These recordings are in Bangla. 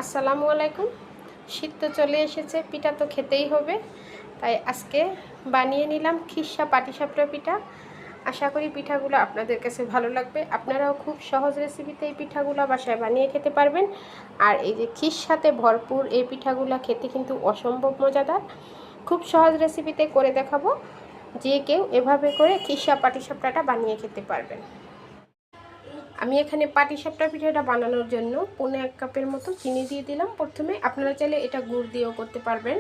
আসসালামু আলাইকুম। শীত তো চলে এসেছে, পিঠা তো খেতেই হবে, তাই আজকে বানিয়ে নিলাম খিরসা পাটিসাপটা পিঠা। আশা করি পিঠাগুলো আপনাদের কাছে ভালো লাগবে। আপনারাও খুব সহজ রেসিপিতে এই পিঠাগুলো বাসায় বানিয়ে খেতে পারবেন। আর এই যে খিরসাতে ভরপুর এই পিঠাগুলো খেতে কিন্তু অসম্ভব মজাদার। খুব সহজ রেসিপিতে করে দেখাবো, যে কেউ এভাবে করে খিরসা পাটিসাপটাটা বানিয়ে খেতে পারবেন। আমি এখানে পাটিসাপটা পিঠাটা বানানোর জন্য 1.5 কাপের মতো চিনি দিয়ে দিলাম প্রথমে। আপনারা চাইলে এটা গুড় দিয়েও করতে পারবেন।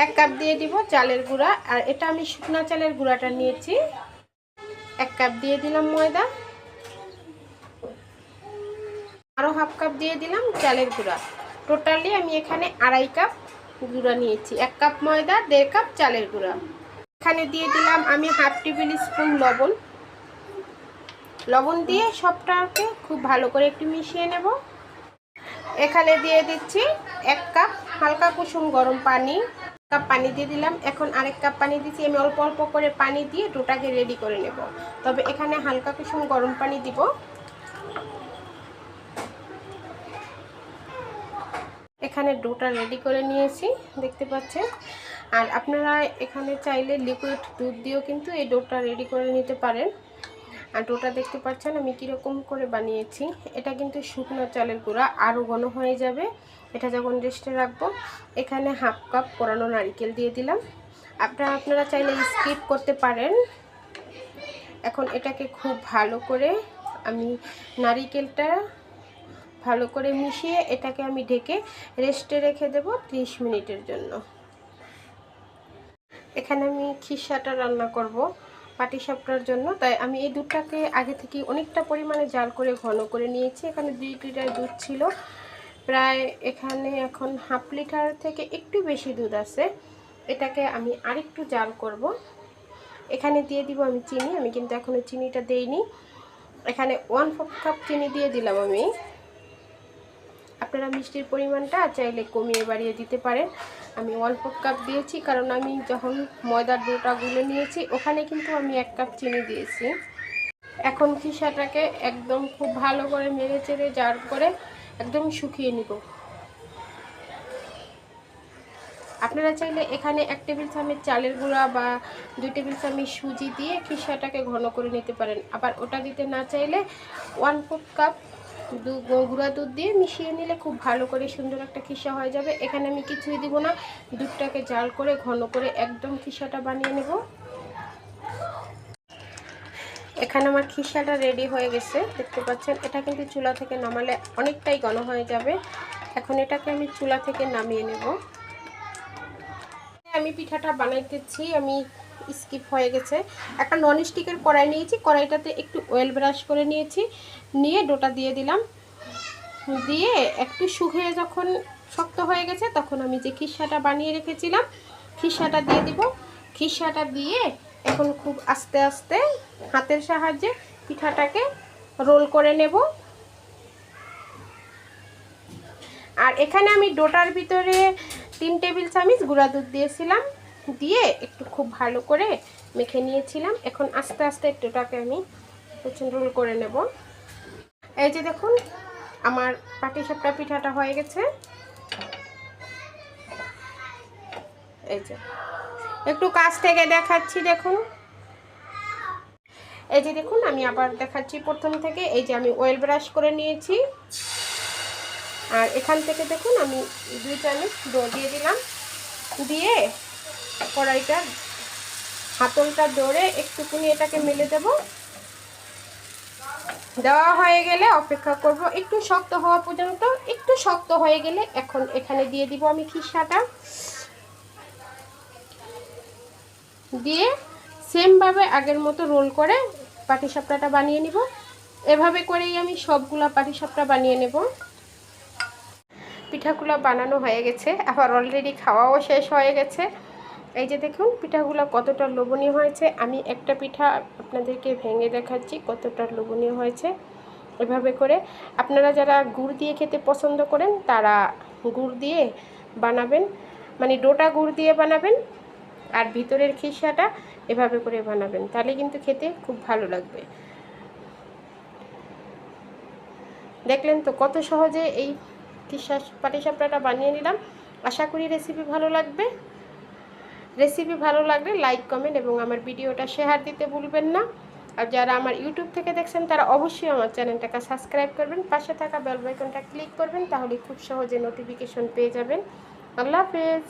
1 কাপ দিয়ে দিব চালের গুঁড়া, আর এটা আমি শুকনা চালের গুঁড়াটা নিয়েছি। 1 কাপ দিয়ে দিলাম ময়দা, আরও হাফ কাপ দিয়ে দিলাম চালের গুঁড়া। টোটালি আমি এখানে 2.5 কাপ গুঁড়া নিয়েছি। 1 কাপ ময়দা, 1.5 কাপ চালের গুঁড়া। এখানে দিয়ে দিলাম আমি হাফ টেবিল স্পুন লবণ দিয়ে সবটাকে খুব ভালো করে একটু মিশিয়ে নেব। এখানে দিয়ে দিচ্ছি 1 কাপ হালকা কুসুম গরম পানি। কাপ পানি দিয়ে দিলাম। এখন আরেক কাপ পানি দিচ্ছি। আমি অল্প অল্প করে পানি দিয়ে ডোটাকে রেডি করে নেব, তবে এখানে হালকা কুসুম গরম পানি দিব। এখানে ডোটা রেডি করে নিয়েছি, দেখতে পাচ্ছেন। আর আপনারা এখানে চাইলে লিকুইড দুধ দিয়েও কিন্তু এই ডোটা রেডি করে নিতে পারেন। আর ডোটা দেখতে পাচ্ছেন আমি কীরকম করে বানিয়েছি। এটা কিন্তু শুকনো চালের গুঁড়া, আরও ঘন হয়ে যাবে এটা যখন রেস্টে রাখবো। এখানে হাফ কাপ কোরানো নারকেল দিয়ে দিলাম। আপনারা চাইলে স্কিপ করতে পারেন। এখন এটাকে খুব ভালো করে আমি নারকেলটা ভালো করে মিশিয়ে এটাকে আমি ঢেকে রেস্টে রেখে দেব 30 মিনিটের জন্য। এখানে আমি খিরসাটা রান্না করব পাটিসাপটার জন্য, তাই আমি এই দুধটাকে আগে থেকে অনেকটা পরিমাণে জাল করে ঘন করে নিয়েছি। এখানে 2 লিটার দুধ ছিল প্রায়। এখানে এখন হাফ লিটার থেকে একটু বেশি দুধ আছে। এটাকে আমি আরেকটু জাল করব। এখানে দিয়ে দিব আমি চিনি। আমি কিন্তু এখনও চিনিটা দেইনি। এখানে 1/4 কাপ চিনি দিয়ে দিলাম আমি। আপনারা মিষ্টির পরিমাণটা চাইলে কমিয়ে বাড়িয়ে দিতে পারেন। আমি 1/4 কাপ দিয়েছি, কারণ আমি যখন ময়দার ডোটা গুলে নিয়েছি ওখানে কিন্তু আমি 1 কাপ চিনি দিয়েছি। এখন খিরসাটাকে একদম খুব ভালো করে নেড়ে চেড়ে জার করে একদম শুকিয়ে নিব। আপনারা চাইলে এখানে 1 টেবিল চামচ চালের গুঁড়া বা 2 টেবিল চামচ সুজি দিয়ে খিরসাটাকে ঘন করে নিতে পারেন। আবার ওটা দিতে না চাইলে 1/4 কাপ গুঁড়া দুধ দিয়ে মিশিয়ে নিলে খুব ভালো করে সুন্দর একটা খিরসা হয়ে যাবে। এখানে আমি কিছুই দিব না, দুধটাকে জাল করে ঘন করে একদম খিরসাটা বানিয়ে নেব। এখানে আমার খিরসাটা রেডি হয়ে গেছে, দেখতে পাচ্ছেন। এটা কিন্তু চুলা থেকে নামালে অনেকটাই ঘন হয়ে যাবে। এখন এটাকে আমি চুলা থেকে নামিয়ে নেব। আমি পিঠাটা বানাইতেছি, আমি স্কিপ হয়ে গেছে। একটা ননস্টিকের কড়াই নিয়েছি, কড়াইটাতে একটু অয়েল ব্রাশ করে নিয়েছি, নিয়ে ডোটা দিয়ে দিলাম। দিয়ে একটু শুকিয়ে যখন শক্ত হয়ে গেছে তখন আমি যে খিরসাটা বানিয়ে রেখেছিলাম খিরসাটা দিয়ে দিব। খিরসাটা দিয়ে এখন খুব আস্তে আস্তে হাতের সাহায্যে পিঠাটাকে রোল করে নেব। আর এখানে আমি ডোটার ভিতরে 3 টেবিল চামচ গুঁড়া দুধ দিয়েছিলাম, দিয়ে একটু খুব ভালো করে মেখে নিয়েছিলাম। এখন আস্তে আস্তে ডোটাকে আমি রোল করে নেব। এই যে দেখুন আমার পাটিসাপটা পিঠাটা হয়ে গেছে। এই যে একটু কাছ থেকে দেখাচ্ছি, দেখুন। এই যে দেখুন আমি আবার দেখাচ্ছি প্রথম থেকে। এই যে আমি অয়েল ব্রাশ করে নিয়েছি, আর এখান থেকে দেখুন আমি 2 চামচ ডো দিয়ে দিলাম। দিয়ে কড়াইটা হাতলটা ধরে একটুকুনি এটাকে মেলে দেব। দেওয়া হয়ে গেলে অপেক্ষা করব একটু শক্ত হওয়া পর্যন্ত। একটু শক্ত হয়ে গেলে এখন এখানে দিয়ে দিব আমি খিরসাটা। দিয়ে সেমভাবে আগের মতো রোল করে পাটিসাপটাটা বানিয়ে নিব। এভাবে করেই আমি সবগুলা পাটিসাপটা বানিয়ে নেব। পিঠাগুলো বানানো হয়ে গেছে, আবার অলরেডি খাওয়াও শেষ হয়ে গেছে। এই যে দেখুন পিঠাগুলো কতটা লোভনীয় হয়েছে। আমি একটা পিঠা আপনাদেরকে ভেঙে দেখাচ্ছি কতটা লোভনীয় হয়েছে। এভাবে করে আপনারা যারা গুড় দিয়ে খেতে পছন্দ করেন তারা গুড় দিয়ে বানাবেন, মানে ডোটা গুড় দিয়ে বানাবেন, আর ভিতরের খিরসাটা এভাবে করে বানাবেন, তাহলে কিন্তু খেতে খুব ভালো লাগবে। দেখলেন তো কত সহজে এই খিসা পাটিসাপটাটা বানিয়ে নিলাম। আশা করি রেসিপি ভালো লাগবে। রেসিপি ভালো লাগলে লাইক কমেন্ট এবং আমার ভিডিওটা শেয়ার দিতে ভুলবেন না। আর যারা আমার ইউটিউব থেকে দেখছেন তারা অবশ্যই আমার চ্যানেলটাকে সাবস্ক্রাইব করবেন, পাশে থাকা বেল আইকনটা ক্লিক করবেন, তাহলে খুব সহজে নোটিফিকেশন পেয়ে যাবেন। আল্লাহ হাফেজ।